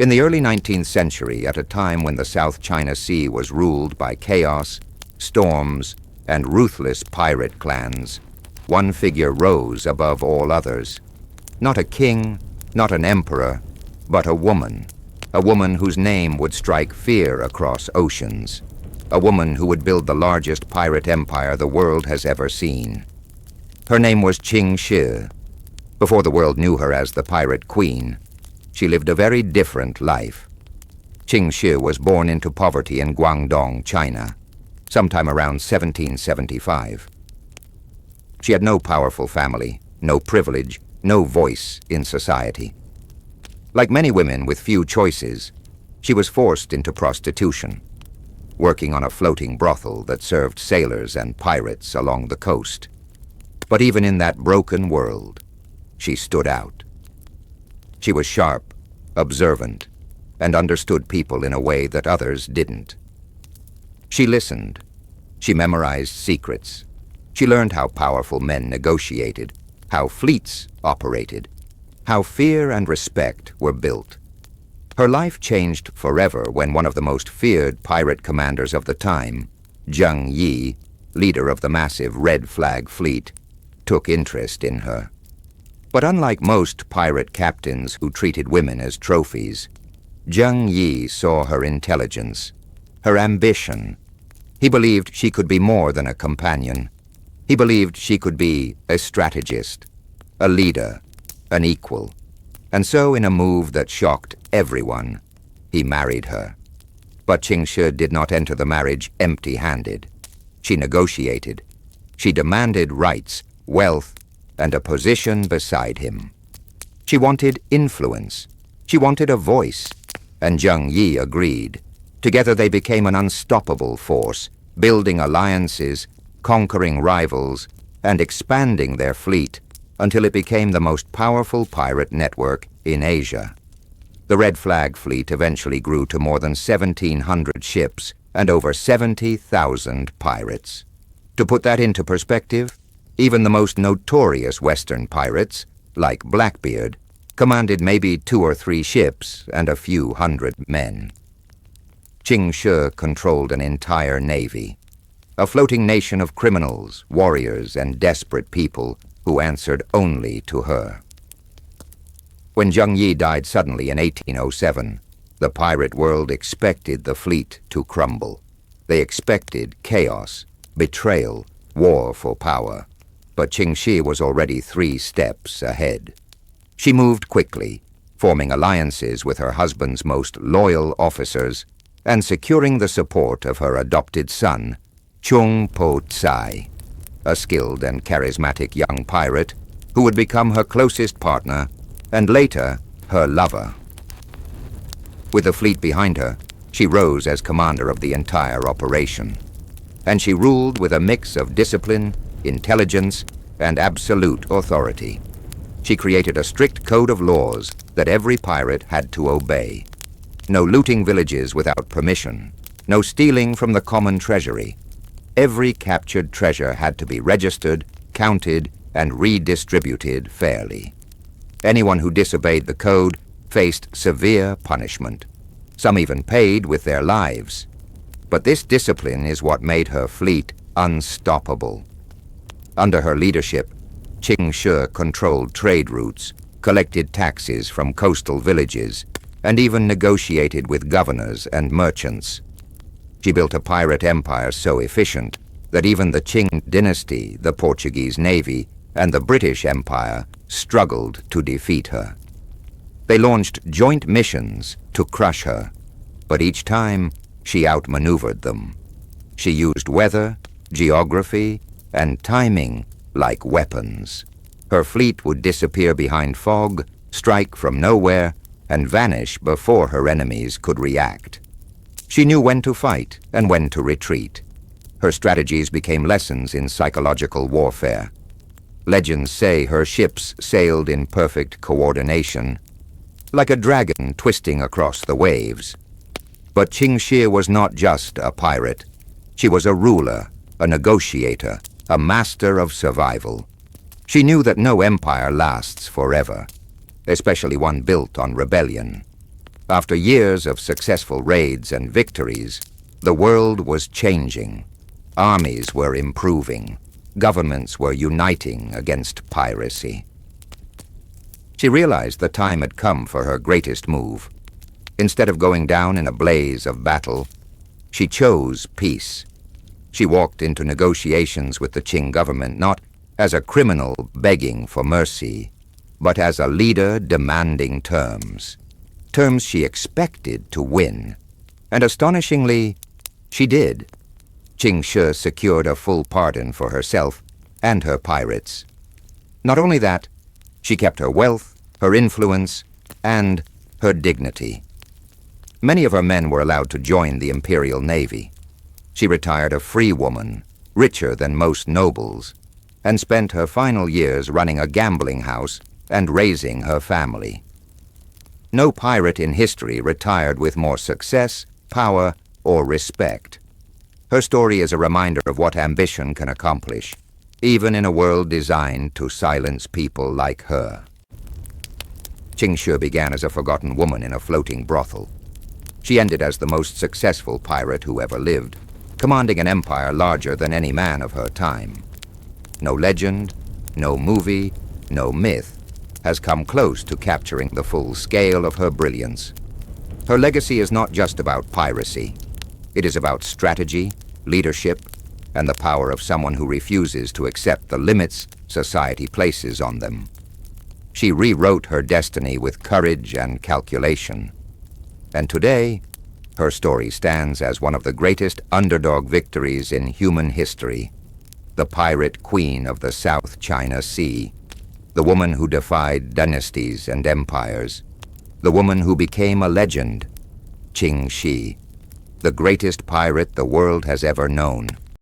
In the early 19th century, at a time when the South China Sea was ruled by chaos, storms, and ruthless pirate clans, one figure rose above all others. Not a king, not an emperor, but a woman whose name would strike fear across oceans, a woman who would build the largest pirate empire the world has ever seen. Her name was Ching Shih. Before the world knew her as the Pirate Queen, she lived a very different life. Ching Shih was born into poverty in Guangdong, China, sometime around 1775. She had no powerful family, no privilege, no voice in society. Like many women with few choices, she was forced into prostitution, working on a floating brothel that served sailors and pirates along the coast. But even in that broken world, she stood out. She was sharp, observant, and understood people in a way that others didn't. She listened. She memorized secrets. She learned how powerful men negotiated, how fleets operated, how fear and respect were built. Her life changed forever when one of the most feared pirate commanders of the time, Ching Shih, leader of the massive Red Flag fleet, took interest in her. But unlike most pirate captains who treated women as trophies, Ching Shih saw her intelligence, her ambition. He believed she could be more than a companion. He believed she could be a strategist, a leader, an equal. And so, in a move that shocked everyone, he married her. But Ching Shih did not enter the marriage empty-handed. She negotiated. She demanded rights, wealth, and a position beside him. She wanted influence. She wanted a voice. And Ching Shih agreed. Together they became an unstoppable force, building alliances, conquering rivals, and expanding their fleet until it became the most powerful pirate network in Asia. The Red Flag fleet eventually grew to more than 1,700 ships and over 70,000 pirates. To put that into perspective, even the most notorious Western pirates, like Blackbeard, commanded maybe 2 or 3 ships and a few hundred men. Ching Shih controlled an entire navy, a floating nation of criminals, warriors, and desperate people who answered only to her. When Ching Shih died suddenly in 1807, the pirate world expected the fleet to crumble. They expected chaos, betrayal, war for power. But Ching Shih was already 3 steps ahead. She moved quickly, forming alliances with her husband's most loyal officers and securing the support of her adopted son, Chung Po Tsai, a skilled and charismatic young pirate who would become her closest partner and later her lover. With the fleet behind her, she rose as commander of the entire operation, and she ruled with a mix of discipline, intelligence, and absolute authority. She created a strict code of laws that every pirate had to obey. No looting villages without permission, no stealing from the common treasury. Every captured treasure had to be registered, counted, and redistributed fairly. Anyone who disobeyed the code faced severe punishment. Some even paid with their lives. But this discipline is what made her fleet unstoppable. Under her leadership, Ching Shih controlled trade routes, collected taxes from coastal villages, and even negotiated with governors and merchants. She built a pirate empire so efficient that even the Qing dynasty, the Portuguese navy, and the British Empire struggled to defeat her. They launched joint missions to crush her, but each time she outmaneuvered them. She used weather, geography, and timing like weapons. Her fleet would disappear behind fog, strike from nowhere, and vanish before her enemies could react. She knew when to fight and when to retreat. Her strategies became lessons in psychological warfare. Legends say her ships sailed in perfect coordination, like a dragon twisting across the waves. But Ching Shih was not just a pirate. She was a ruler, a negotiator, a master of survival. She knew that no empire lasts forever, especially one built on rebellion. After years of successful raids and victories, the world was changing. Armies were improving. Governments were uniting against piracy. She realized the time had come for her greatest move. Instead of going down in a blaze of battle, she chose peace. She walked into negotiations with the Qing government not as a criminal begging for mercy, but as a leader demanding terms. Terms she expected to win. And astonishingly, she did. Ching Shih secured a full pardon for herself and her pirates. Not only that, she kept her wealth, her influence, and her dignity. Many of her men were allowed to join the Imperial Navy. She retired a free woman, richer than most nobles, and spent her final years running a gambling house and raising her family. No pirate in history retired with more success, power, or respect. Her story is a reminder of what ambition can accomplish, even in a world designed to silence people like her. Ching Shih began as a forgotten woman in a floating brothel. She ended as the most successful pirate who ever lived, commanding an empire larger than any man of her time. No legend, no movie, no myth has come close to capturing the full scale of her brilliance. Her legacy is not just about piracy. It is about strategy, leadership, and the power of someone who refuses to accept the limits society places on them. She rewrote her destiny with courage and calculation. And today, her story stands as one of the greatest underdog victories in human history. The pirate queen of the South China Sea, the woman who defied dynasties and empires, the woman who became a legend, Ching Shih, the greatest pirate the world has ever known.